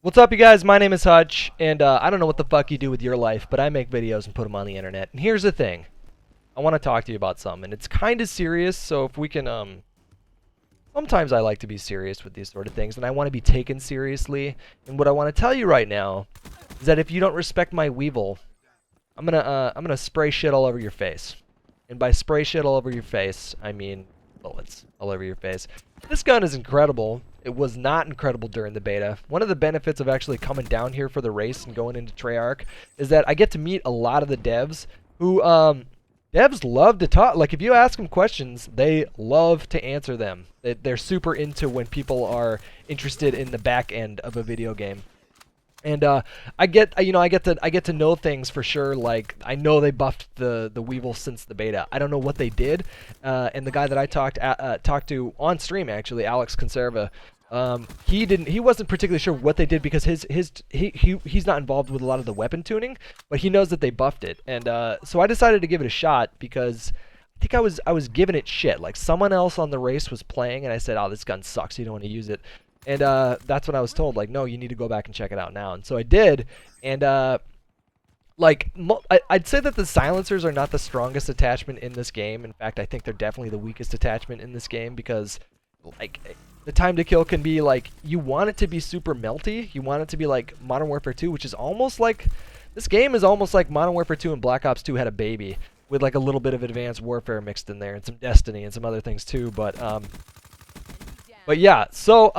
What's up, you guys? My name is Hutch, and I don't know what the fuck you do with your life, but I make videos and put them on the internet. And here's the thing. I want to talk to you about something, and it's kind of serious, so if we can, sometimes I like to be serious with these sort of things, and I want to be taken seriously. And what I want to tell you right now is that if you don't respect my WEEVIL, I'm gonna spray shit all over your face. And by spray shit all over your face, I mean bullets all over your face. This gun is incredible. It was not incredible during the beta. One of the benefits of actually coming down here for the race and going into Treyarch is that I get to meet a lot of the devs who, devs love to talk. Like, if you ask them questions, they love to answer them. They're super into when people are interested in the back end of a video game. And I get to know things for sure. Like, I know they buffed the WEEVIL since the beta. I don't know what they did. And the guy that I talked to on stream, actually, Alex Conserva, he wasn't particularly sure what they did because he's not involved with a lot of the weapon tuning, but he knows that they buffed it. And so I decided to give it a shot because I think I was giving it shit. Like, someone else on the race was playing, and I said, "Oh, this gun sucks. You don't want to use it." And that's when I was told, like, no, you need to go back and check it out now. And so I did. And I'd say that the silencers are not the strongest attachment in this game. In fact, I think they're definitely the weakest attachment in this game because, like, the time to kill can be, like, you want it to be super melty. You want it to be like Modern Warfare 2, which is almost like, this game is almost like Modern Warfare 2 and Black Ops 2 had a baby with, like, a little bit of Advanced Warfare mixed in there and some Destiny and some other things too. But yeah, so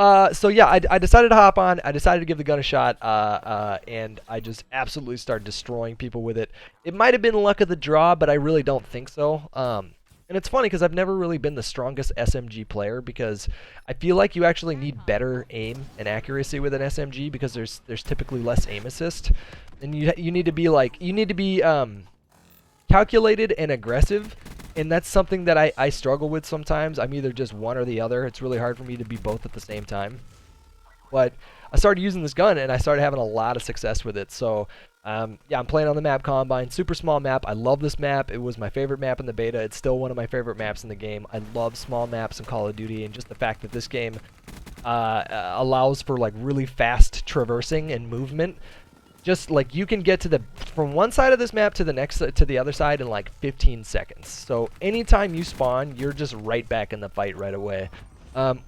yeah, I decided to hop on. I decided to give the gun a shot, and I just absolutely started destroying people with it. It might have been luck of the draw, but I really don't think so. And it's funny because I've never really been the strongest SMG player because I feel like you actually need better aim and accuracy with an SMG because there's typically less aim assist, and you need to be calculated and aggressive. And that's something that I struggle with sometimes. I'm either just one or the other. It's really hard for me to be both at the same time. But I started using this gun, and I started having a lot of success with it. So, yeah, I'm playing on the map Combine. Super small map. I love this map. It was my favorite map in the beta. It's still one of my favorite maps in the game. I love small maps in Call of Duty, and just the fact that this game allows for, like, really fast traversing and movement. Just like you can get from one side of this map to the other side in like 15 seconds. So anytime you spawn, you're just right back in the fight right away,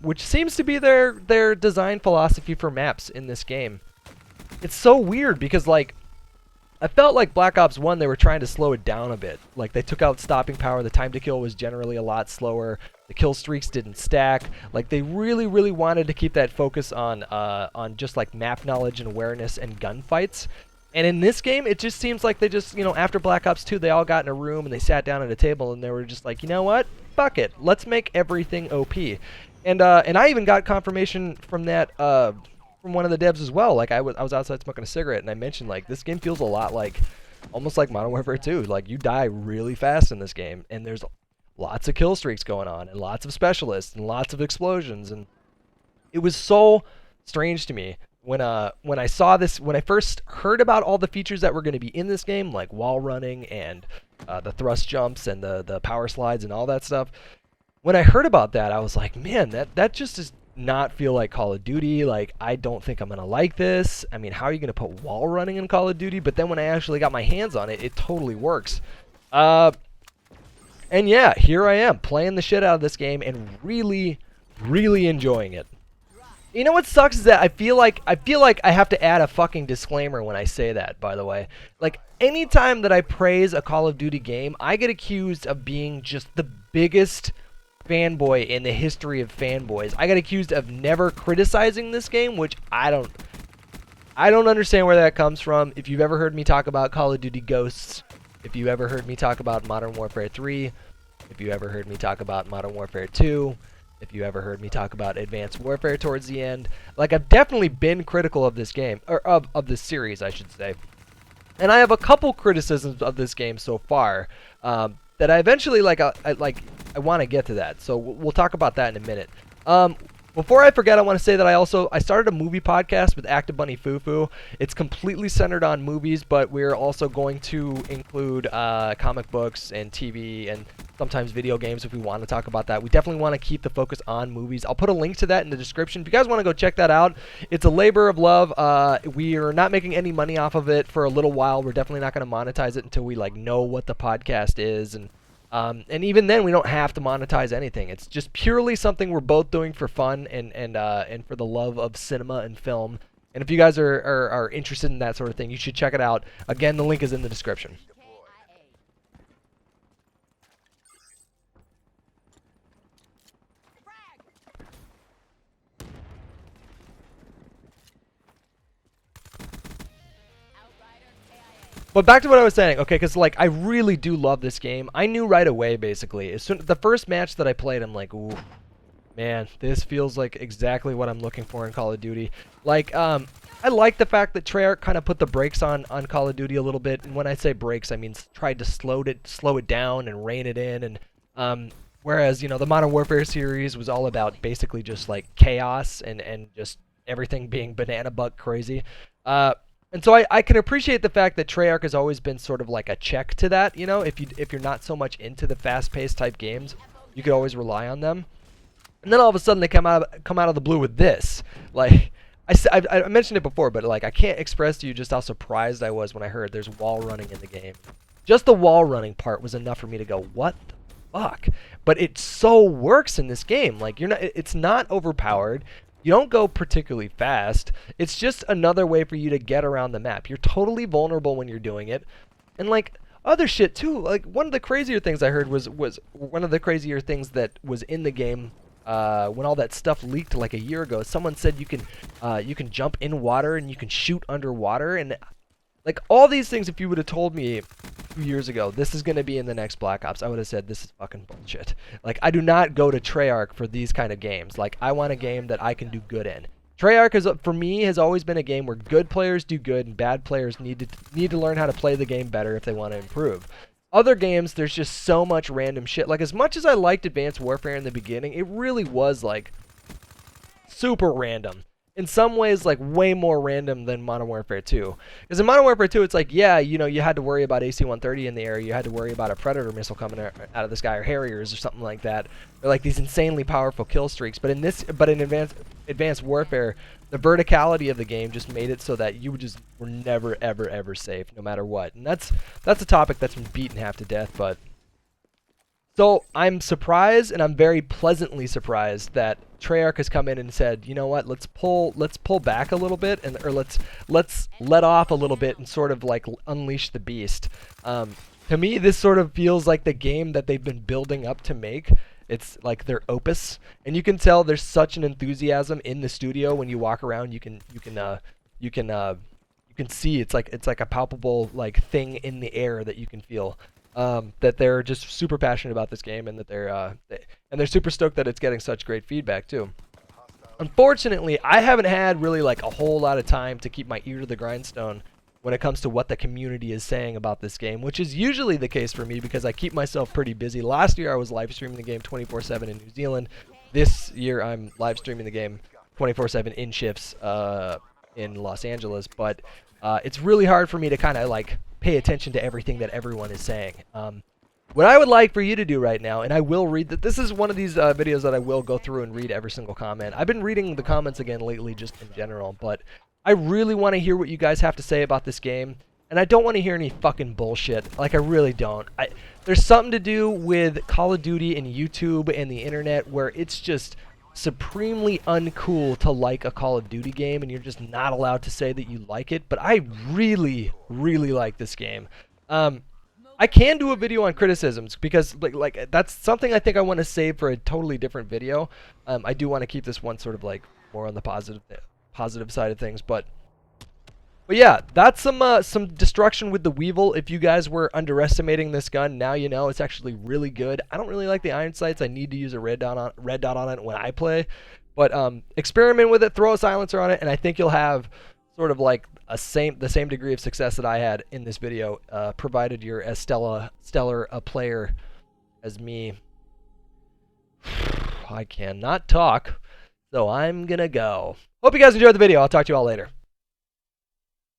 which seems to be their design philosophy for maps in this game. It's so weird because, like, I felt like Black Ops 1, they were trying to slow it down a bit. Like, they took out stopping power. The time to kill was generally a lot slower. The kill streaks didn't stack. Like, they really, really wanted to keep that focus on just, like, map knowledge and awareness and gunfights. And in this game, it just seems like they just, after Black Ops 2, they all got in a room and they sat down at a table and they were just like, you know what? Fuck it. Let's make everything OP. And I even got confirmation from that, from one of the devs as well. Like, I was outside smoking a cigarette, and I mentioned, like, this game feels a lot like, almost like Modern Warfare 2. Like, you die really fast in this game, and there's lots of kill streaks going on, and lots of specialists, and lots of explosions, and it was so strange to me when I saw this, when I first heard about all the features that were going to be in this game, like wall running, and the thrust jumps, and the power slides, and all that stuff. When I heard about that, I was like, man, that just does not feel like Call of Duty. Like, I don't think I'm gonna like this. I mean, how are you gonna put wall running in Call of Duty? But then when I actually got my hands on it, it totally works. And yeah, here I am playing the shit out of this game and really, really enjoying it. You know what sucks is that I feel like I have to add a fucking disclaimer when I say that, by the way. Like, anytime that I praise a Call of Duty game, I get accused of being just the biggest fanboy in the history of fanboys. I got accused of never criticizing this game, which I don't understand where that comes from. If you've ever heard me talk about Call of Duty Ghosts, if you ever heard me talk about Modern Warfare 3, if you ever heard me talk about Modern Warfare 2, if you ever heard me talk about Advanced Warfare towards the end, like, I've definitely been critical of this game, or of this series, I should say. And I have a couple criticisms of this game so far, that I eventually, I want to get to that. So we'll talk about that in a minute. Before I forget, I want to say that I started a movie podcast with Active Bunny Fufu. It's completely centered on movies, but we're also going to include comic books and TV and sometimes video games if we want to talk about that. We definitely want to keep the focus on movies. I'll put a link to that in the description. If you guys want to go check that out, it's a labor of love. We are not making any money off of it for a little while. We're definitely not going to monetize it until we like know what the podcast is, and even then we don't have to monetize anything. It's just purely something we're both doing for fun and for the love of cinema and film. And if you guys are interested in that sort of thing, you should check it out. Again, the link is in the description. But back to what I was saying, okay, because like I really do love this game. I knew right away, basically, as soon the first match that I played, I'm like, ooh, man, this feels like exactly what I'm looking for in Call of Duty. Like, I like the fact that Treyarch kind of put the brakes on Call of Duty a little bit, and when I say brakes, I mean tried to slow it down and rein it in, and whereas you know the Modern Warfare series was all about basically just like chaos and just everything being banana butt crazy. And so I can appreciate the fact that Treyarch has always been sort of like a check to that. You know, if you're not so much into the fast-paced type games, you could always rely on them. And then all of a sudden they come out of the blue with this. Like I mentioned it before, but like I can't express to you just how surprised I was when I heard there's wall running in the game. Just the wall running part was enough for me to go, what the fuck? But it so works in this game. Like it's not overpowered. You don't go particularly fast. It's just another way for you to get around the map. You're totally vulnerable when you're doing it. And like other shit too. Like one of the crazier things I heard was one of the crazier things that was in the game when all that stuff leaked like a year ago. Someone said you can jump in water and you can shoot underwater, and like all these things, if you would have told me 2 years ago this is going to be in the next Black Ops, I would have said this is fucking bullshit. Like I do not go to Treyarch for these kind of games. Like I want a game that I can do good in. Treyarch is, for me, has always been a game where good players do good and bad players need to learn how to play the game better if they want to improve. Other games, there's just so much random shit. Like as much as I liked Advanced Warfare in the beginning, it really was like super random. In some ways, like way more random than Modern Warfare 2. Because in Modern Warfare 2, it's like, yeah, you know, you had to worry about AC-130 in the air, you had to worry about a Predator missile coming out of the sky, or Harriers or something like that, or like these insanely powerful kill streaks. But in Advanced Warfare, the verticality of the game just made it so that you were never, ever, ever safe, no matter what. And that's a topic that's been beaten half to death, but. So I'm surprised, and I'm very pleasantly surprised that Treyarch has come in and said, you know what, let's pull back a little bit, or let's let off a little bit and sort of like unleash the beast. To me, this sort of feels like the game that they've been building up to make. It's like their opus, and you can tell there's such an enthusiasm in the studio when you walk around. You can see it's like a palpable like thing in the air that you can feel. That they're just super passionate about this game, and that they're super stoked that it's getting such great feedback too. Unfortunately, I haven't had really like a whole lot of time to keep my ear to the grindstone when it comes to what the community is saying about this game, which is usually the case for me because I keep myself pretty busy. Last year I was live streaming the game 24/7 in New Zealand. This year I'm live streaming the game 24/7 in shifts in Los Angeles, but it's really hard for me to kind of like pay attention to everything that everyone is saying. What I would like for you to do right now, and I will read that. This is one of these videos that I will go through and read every single comment. I've been reading the comments again lately just in general, but I really want to hear what you guys have to say about this game, and I don't want to hear any fucking bullshit. Like, I really don't. There's something to do with Call of Duty and YouTube and the internet where it's just supremely uncool to like a Call of Duty game, and you're just not allowed to say that you like it. But I really, really like this game. I can do a video on criticisms because like that's something I think I want to save for a totally different video. I do want to keep this one sort of like more on the positive side of things, but yeah, that's some destruction with the WEEVIL. If you guys were underestimating this gun, now you know it's actually really good. I don't really like the iron sights. I need to use a red dot on it when I play, but experiment with it, throw a silencer on it, and I think you'll have sort of like the same degree of success that I had in this video, provided you're as stellar a player as me. I cannot talk, so I'm gonna go. Hope you guys enjoyed the video. I'll talk to you all later.